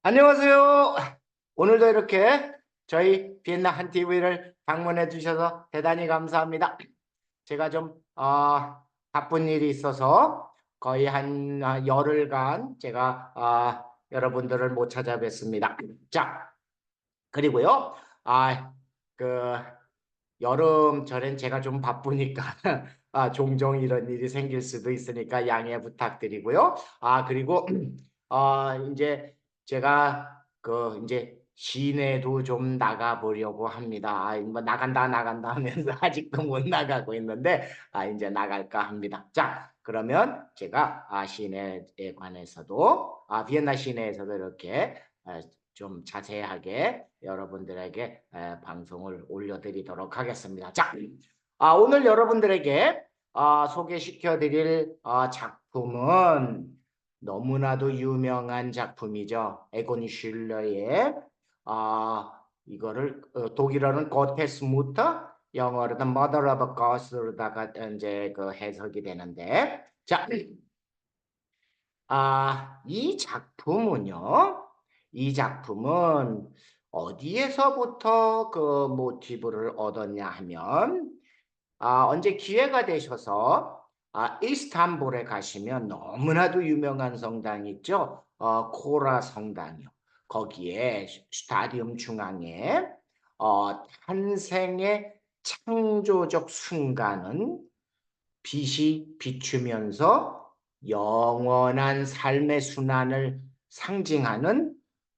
안녕하세요. 오늘도 이렇게 저희 비엔나 한 TV를 방문해 주셔서 대단히 감사합니다. 제가 좀 바쁜 일이 있어서 거의 한 열흘간 제가 여러분들을 못 찾아뵙습니다. 자, 그리고요. 그 여름철엔 제가 좀 바쁘니까 종종 이런 일이 생길 수도 있으니까 양해 부탁드리고요. 그리고 이제 제가 이제 시내도 좀 나가보려고 합니다. 뭐 나간다 하면서 아직도 못 나가고 있는데 이제 나갈까 합니다. 자, 그러면 제가 시내에 관해서도 비엔나 시내에서도 이렇게 좀 자세하게 여러분들에게 방송을 올려드리도록 하겠습니다. 자, 오늘 여러분들에게 소개시켜 드릴 작품은 너무나도 유명한 작품이죠. 에곤 슐러의 이거를 독일어는 고테스 무터, 영어로는 Mother of Gods로다가 이제 그 해석이 되는데, 자, 이 작품은요. 이 작품은 어디에서부터 그 모티브를 얻었냐 하면 언제 기회가 되셔서 이스탄불에 가시면 너무나도 유명한 성당 있죠. 코라 성당이요. 거기에 스타디움 중앙에 탄생의 창조적 순간은 빛이 비추면서 영원한 삶의 순환을 상징하는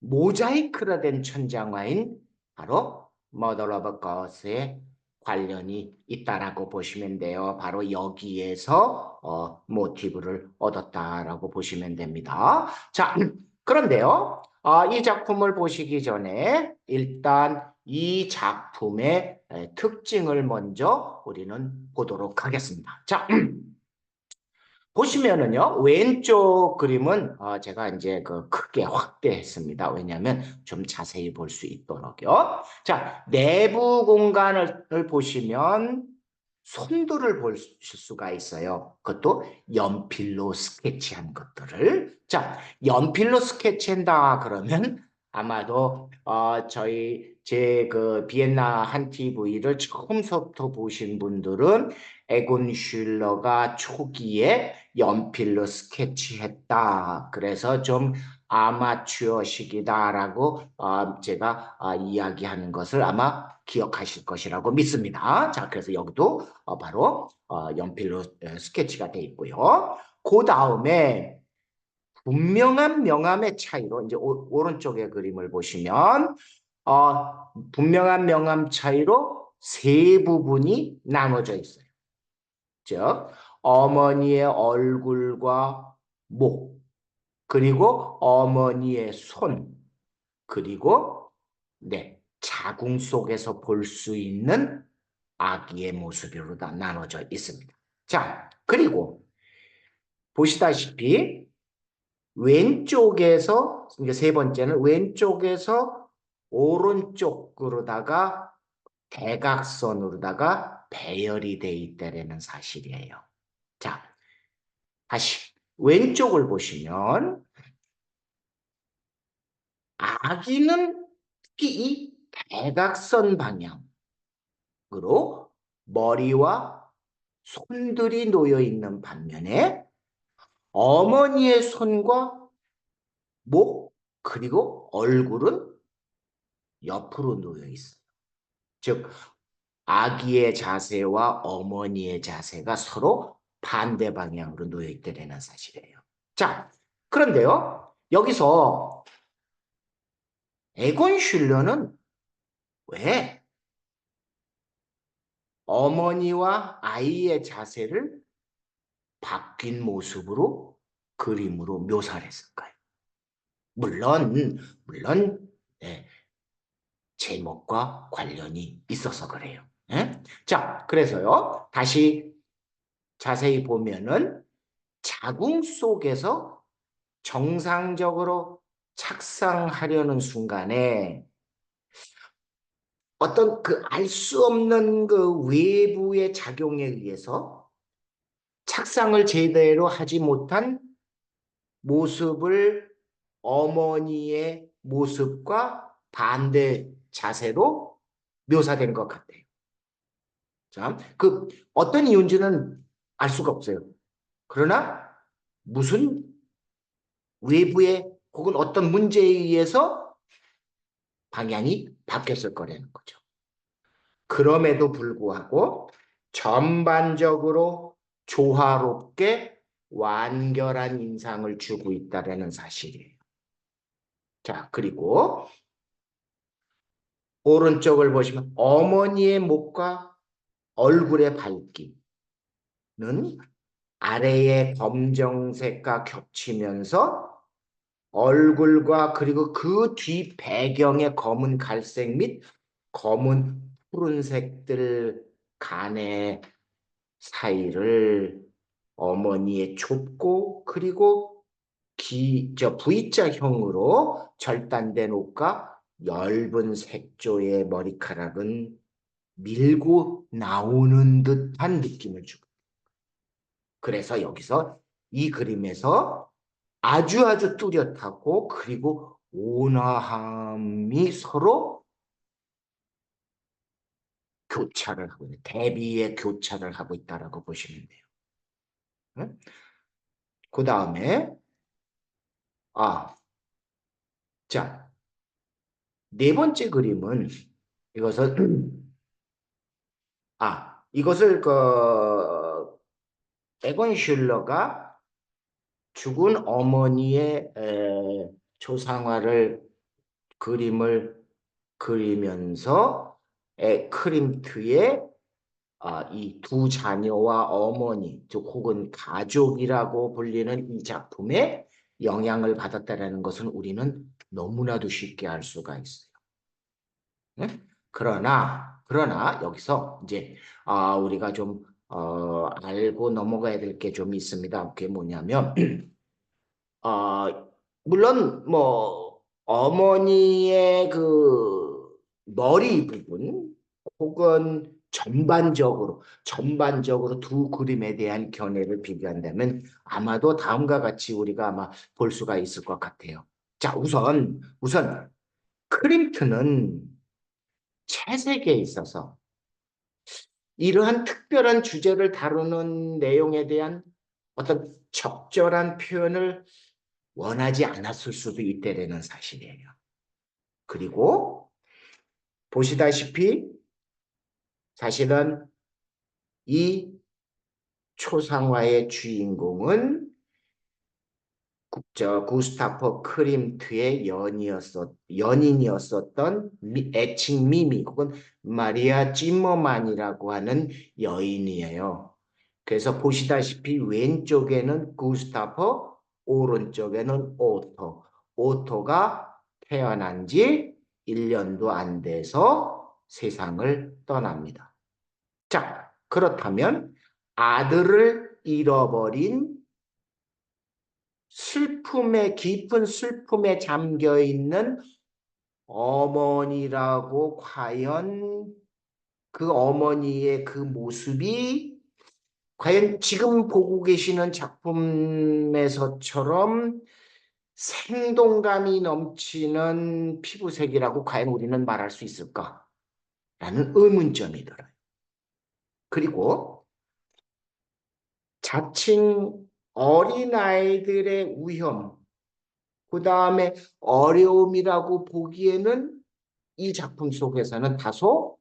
모자이크로 된 천장화인 바로 Mother of Gods에 관련이 있다라고 보시면 돼요. 바로 여기에서 모티브를 얻었다라고 보시면 됩니다. 자, 그런데요. 이 작품을 보시기 전에 일단 이 작품의 특징을 먼저 우리는 보도록 하겠습니다. 자, 보시면은요, 왼쪽 그림은 제가 이제 크게 확대했습니다. 왜냐하면 좀 자세히 볼 수 있도록요. 자, 내부 공간을 보시면 손들을 볼 수가 있어요. 그것도 연필로 스케치한 것들을. 자, 연필로 스케치한다 그러면 아마도 저희 제 비엔나 한 TV를 처음부터 보신 분들은 에곤 슐러가 초기에 연필로 스케치했다. 그래서 좀 아마추어식이다라고 제가 이야기하는 것을 아마 기억하실 것이라고 믿습니다. 자, 그래서 여기도 바로 연필로 스케치가 돼 있고요. 그 다음에 분명한 명암의 차이로 이제 오른쪽의 그림을 보시면 분명한 명암 차이로 세 부분이 나눠져 있어요. 즉 어머니의 얼굴과 목, 그리고 어머니의 손, 그리고 자궁 속에서 볼 수 있는 아기의 모습으로 다 나눠져 있습니다. 자, 그리고 보시다시피 왼쪽에서 이제 세 번째는 왼쪽에서 오른쪽으로다가 대각선으로다가 배열이 돼 있다는 사실이에요. 자, 다시 왼쪽을 보시면 아기는 특히 이 대각선 방향으로 머리와 손들이 놓여 있는 반면에 어머니의 손과 목 그리고 얼굴은 옆으로 놓여 있어요. 즉 아기의 자세와 어머니의 자세가 서로 반대 방향으로 놓여 있다는 사실이에요. 자, 그런데요. 여기서 에곤 슐러는 왜 어머니와 아이의 자세를 바뀐 모습으로 그림으로 묘사를 했을까요? 물론 네, 제목과 관련이 있어서 그래요. 네? 자, 그래서요. 다시 자세히 보면은 자궁 속에서 정상적으로 착상하려는 순간에 어떤 알 수 없는 외부의 작용에 의해서 착상을 제대로 하지 못한 모습을 어머니의 모습과 반대 자세로 묘사된 것 같아요. 자, 그 어떤 이유인지는 알 수가 없어요. 그러나 무슨 외부의 혹은 어떤 문제에 의해서 방향이 바뀌었을 거라는 거죠. 그럼에도 불구하고 전반적으로 조화롭게 완결한 인상을 주고 있다는 사실이에요. 자, 그리고 오른쪽을 보시면 어머니의 목과 얼굴의 밝기는 아래의 검정색과 겹치면서 얼굴과 그리고 그 뒤 배경의 검은 갈색 및 검은 푸른색들 간의 사이를 어머니의 좁고 그리고 V자형으로 절단된 옷과 엷은 색조의 머리카락은 밀고 나오는 듯한 느낌을 주고. 그래서 여기서 이 그림에서 아주 뚜렷하고 그리고 온화함이 서로 교차를 하고 있는 대비의 교차를 하고 있다라고 보시면 돼요. 네? 그 다음에 자, 네 번째 그림은 이것을 이것을 에건 슐러가 죽은 어머니의 초상화를 그림을 그리면서 크림트의 이 두 자녀와 어머니, 즉 혹은 가족이라고 불리는 이 작품에 영향을 받았다라는 것은 우리는 너무나도 쉽게 알 수가 있어요. 네? 그러나 여기서 이제 우리가 좀 알고 넘어가야 될 게 좀 있습니다. 그게 뭐냐면 물론 뭐 어머니의 그 머리 부분 혹은 전반적으로 두 그림에 대한 견해를 비교한다면 아마도 다음과 같이 우리가 아마 볼 수가 있을 것 같아요. 자, 우선 크림트는 채색에 있어서 이러한 특별한 주제를 다루는 내용에 대한 어떤 적절한 표현을 원하지 않았을 수도 있다는 사실이에요. 그리고 보시다시피 사실은 이 초상화의 주인공은 구스타프 크림트의 연인이었었던 애칭 미미 혹은 마리아 찜머만이라고 하는 여인이에요. 그래서 보시다시피 왼쪽에는 구스타프, 오른쪽에는 오토. 오토가 태어난 지 1년도 안 돼서 세상을 떠납니다. 자, 그렇다면 아들을 잃어버린 깊은 슬픔에 잠겨 있는 어머니라고 과연 그 어머니의 그 모습이 과연 지금 보고 계시는 작품에서처럼 생동감이 넘치는 피부색이라고 과연 우리는 말할 수 있을까라는 의문점이 들어요. 그리고 자칭 어린아이들의 위험, 그 다음에 어려움이라고 보기에는 이 작품 속에서는 다소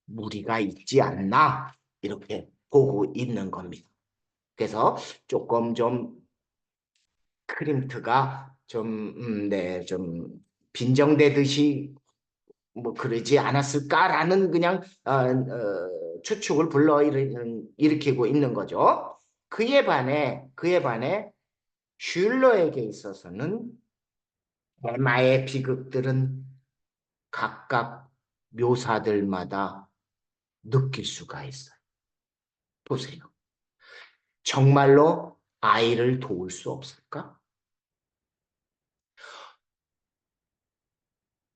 무리가 있지 않나 이렇게 보고 있는 겁니다. 그래서 조금 좀 크림트가 좀 빈정대듯이 뭐 그러지 않았을까라는 그냥 추측을 일으키고 있는 거죠. 그에 반해 슐러에게 있어서는 대마의 비극들은 각각 묘사들마다 느낄 수가 있어요. 보세요. 정말로 아이를 도울 수 없을까?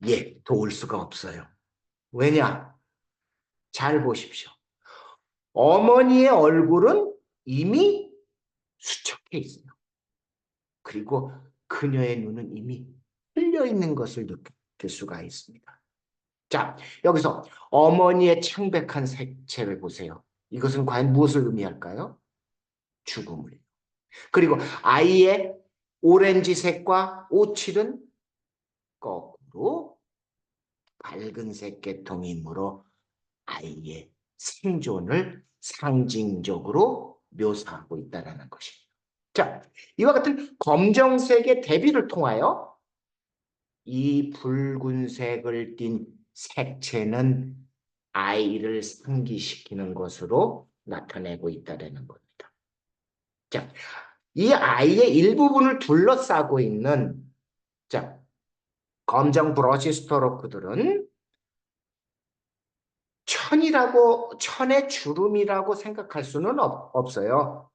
예, 도울 수가 없어요. 왜냐? 잘 보십시오. 어머니의 얼굴은 이미 수척해 있어요. 그리고 그녀의 눈은 이미 깔려 있는 것을 느낄 수가 있습니다. 자, 여기서 어머니의 창백한 색채를 보세요. 이것은 과연 무엇을 의미할까요? 죽음을. 그리고 아이의 오렌지색과 오칠은 거꾸로 밝은색 계통이므로 아이의 생존을 상징적으로 묘사하고 있다는 것입니다. 자, 이와 같은 검정색의 대비를 통하여 이 붉은색을 띤 색채는 아이를 상기시키는 것으로 나타내고 있다는 겁니다. 자, 이 아이의 일부분을 둘러싸고 있는 자, 검정 브러쉬 스토로크들은 천의 주름이라고 생각할 수는 없어요.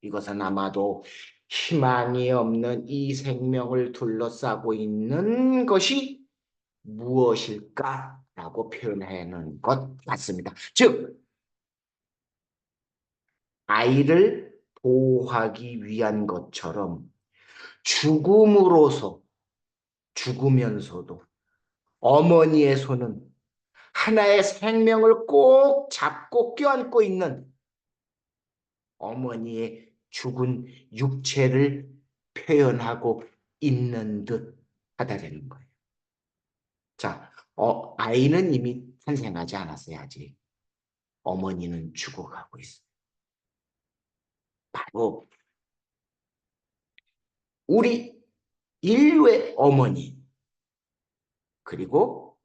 이것은 아마도 희망이 없는 이 생명을 둘러싸고 있는 것이 무엇일까라고 표현하는 것 같습니다. 즉, 아이를 보호하기 위한 것처럼 죽으면서도 어머니의 손은 하나의 생명을 꼭 잡고 껴안고 있는 어머니의 죽은 육체를 표현하고 있는 듯 하다는 거예요. 자, 아이는 이미 탄생하지 않았어요, 아직. 어머니는 죽어가고 있어요. 바로 우리 인류의 어머니, 그리고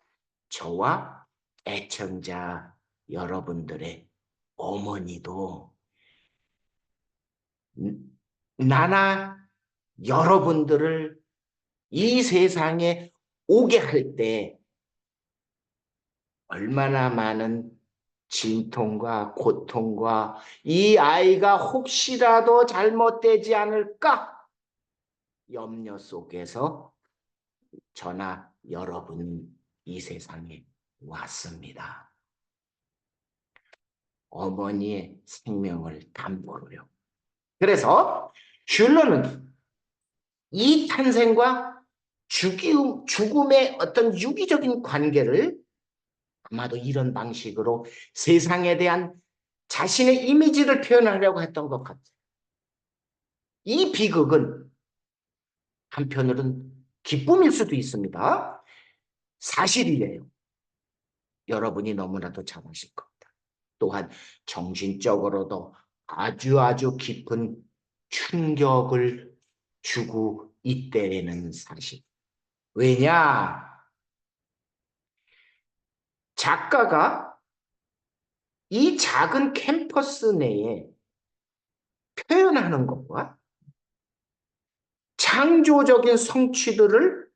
저와 애청자 여러분들의 어머니도 나나 여러분들을 이 세상에 오게 할 때 얼마나 많은 진통과 고통과 이 아이가 혹시라도 잘못되지 않을까 염려 속에서 저나 여러분이 이 세상에 왔습니다. 어머니의 생명을 담보로요. 그래서 슐러는 이 탄생과 죽음의 어떤 유기적인 관계를 아마도 이런 방식으로 세상에 대한 자신의 이미지를 표현하려고 했던 것 같아요. 이 비극은 한편으로는 기쁨일 수도 있습니다. 사실이에요. 여러분이 너무나도 잘 아실 겁니다. 또한 정신적으로도 아주 깊은 충격을 주고 있다는 사실. 왜냐? 작가가 이 작은 캠퍼스 내에 표현하는 것과 창조적인 성취들을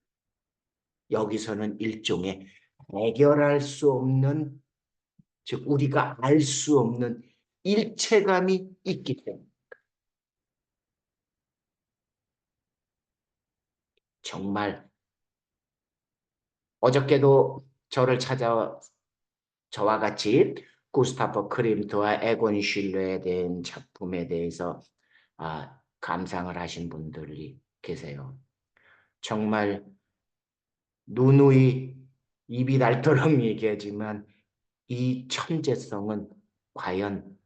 여기서는 일종의 해결할 수 없는, 즉 우리가 알 수 없는 일체감이 있기 때문에 정말 어저께도 저와 같이 구스타프 크림트와 에곤 슐러에 대한 작품에 대해서 감상을 하신 분들이 계세요. 정말 누누이 입이 닳도록 얘기하지만 이 천재성은 과연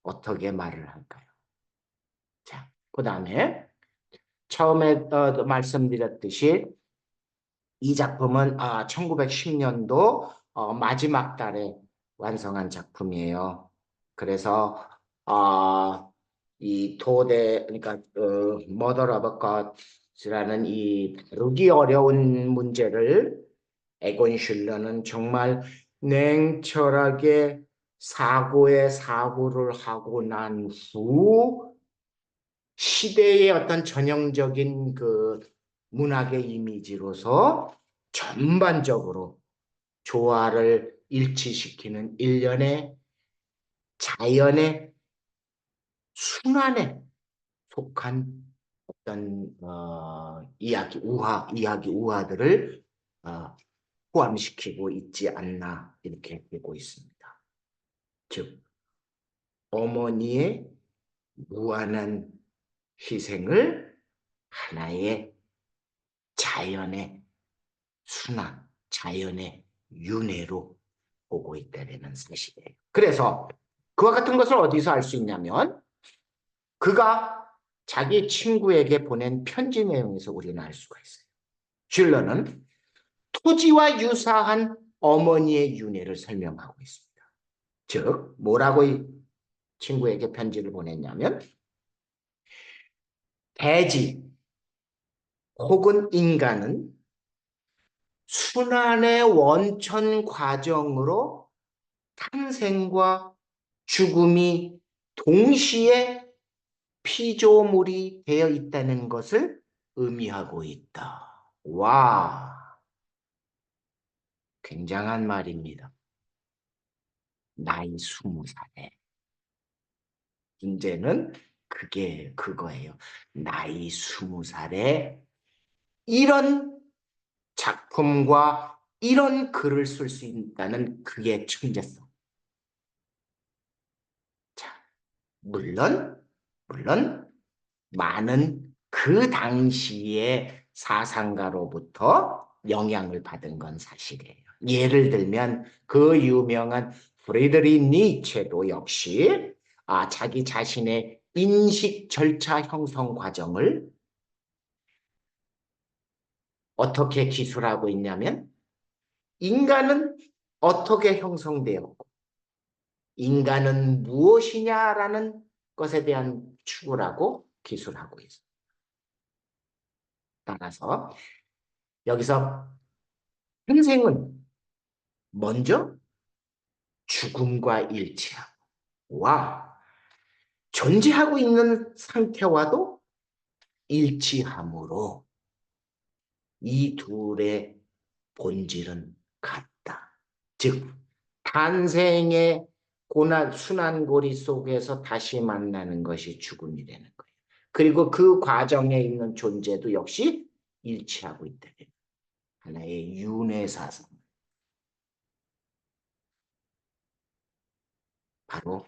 어떻게 말을 할까요? 자, 그 다음에 처음에 말씀드렸듯이 이 작품은 1910년도 마지막 달에 완성한 작품이에요. 그래서 이 그러니까 Mother of Gods라는 이 다루기 어려운 문제를 에곤 슐러는 정말 냉철하게 사고를 하고 난 후 시대의 어떤 전형적인 그 문학의 이미지로서 전반적으로 조화를 일치시키는 일련의 자연의 순환에 속한 어떤 이야기 우화들을 포함시키고 있지 않나 이렇게 보고 있습니다. 즉 어머니의 무한한 희생을 하나의 자연의 순환, 자연의 윤회로 보고 있다는 사실이에요. 그래서 그와 같은 것을 어디서 알 수 있냐면 그가 자기 친구에게 보낸 편지 내용에서 우리는 알 수가 있어요. 슐러는 토지와 유사한 어머니의 윤회를 설명하고 있습니다. 즉 뭐라고 이 친구에게 편지를 보냈냐면 대지 혹은 인간은 순환의 원천 과정으로 탄생과 죽음이 동시에 피조물이 되어 있다는 것을 의미하고 있다. 와, 굉장한 말입니다. 나이 20살에. 문제는 그게 그거예요. 나이 20살에 이런 작품과 이런 글을 쓸 수 있다는 그의 천재성. 자, 물론 많은 그 당시의 사상가로부터 영향을 받은 건 사실이에요. 예를 들면 그 유명한 프리드리 니체도 역시 자기 자신의 인식 절차 형성 과정을 어떻게 기술하고 있냐면 인간은 어떻게 형성되었고 인간은 무엇이냐라는 것에 대한 추구라고 기술하고 있어요. 따라서 여기서 현생은 먼저 죽음과 일치하고 와 존재하고 있는 상태와도 일치하므로 이 둘의 본질은 같다. 즉 탄생의 고난 순환고리 속에서 다시 만나는 것이 죽음이 되는 거예요. 그리고 그 과정에 있는 존재도 역시 일치하고 있다. 하나의 윤회사상. 바로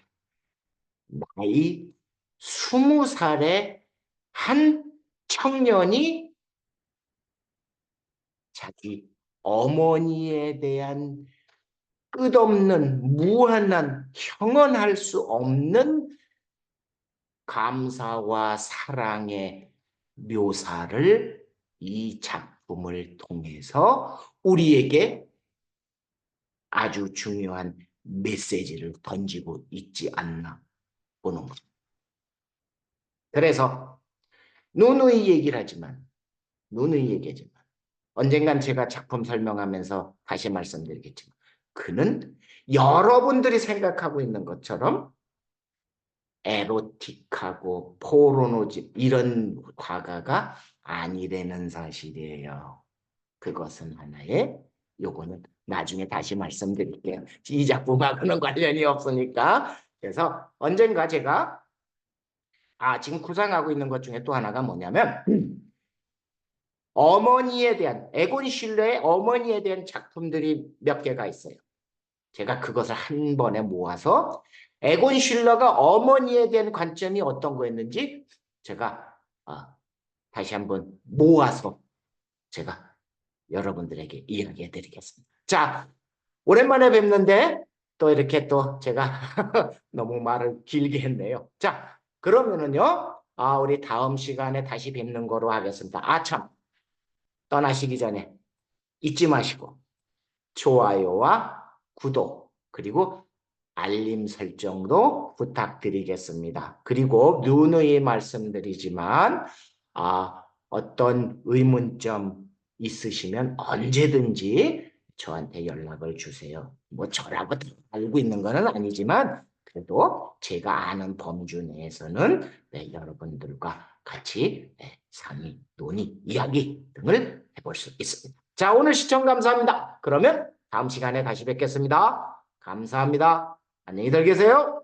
나이 20살의 한 청년이 자기 어머니에 대한 끝없는 무한한 형언할 수 없는 감사와 사랑의 묘사를 이 작품을 통해서 우리에게 아주 중요한 메시지를 던지고 있지 않나 보는 거죠. 그래서 누누이 얘기를 하지만 누누이 얘기하지만 언젠간 제가 작품 설명하면서 다시 말씀드리겠지만 그는 여러분들이 생각하고 있는 것처럼 에로틱하고 포르노집 이런 화가가 아니라는 사실이에요. 그것은 하나의 요거는 나중에 다시 말씀드릴게요. 이 작품하고는 관련이 없으니까. 그래서 언젠가 제가 지금 구상하고 있는 것 중에 또 하나가 뭐냐면 어머니에 대한 에곤 실러의 어머니에 대한 작품들이 몇 개가 있어요. 제가 그것을 한 번에 모아서 에곤 실러가 어머니에 대한 관점이 어떤 거였는지 제가 다시 한번 모아서 제가 여러분들에게 이야기해 드리겠습니다. 자, 오랜만에 뵙는데 또 이렇게 또 제가 너무 말을 길게 했네요. 자, 그러면은요, 우리 다음 시간에 다시 뵙는 거로 하겠습니다. 참, 떠나시기 전에 잊지 마시고 좋아요와 구독 그리고 알림 설정도 부탁드리겠습니다. 그리고 누누이 말씀드리지만 어떤 의문점 있으시면 언제든지 저한테 연락을 주세요. 뭐 저라고 알고 있는 건 아니지만 그래도 제가 아는 범주 내에서는 여러분들과 같이 상의, 논의, 이야기 등을 해볼 수 있습니다. 자, 오늘 시청 감사합니다. 그러면 다음 시간에 다시 뵙겠습니다. 감사합니다. 안녕히 계세요.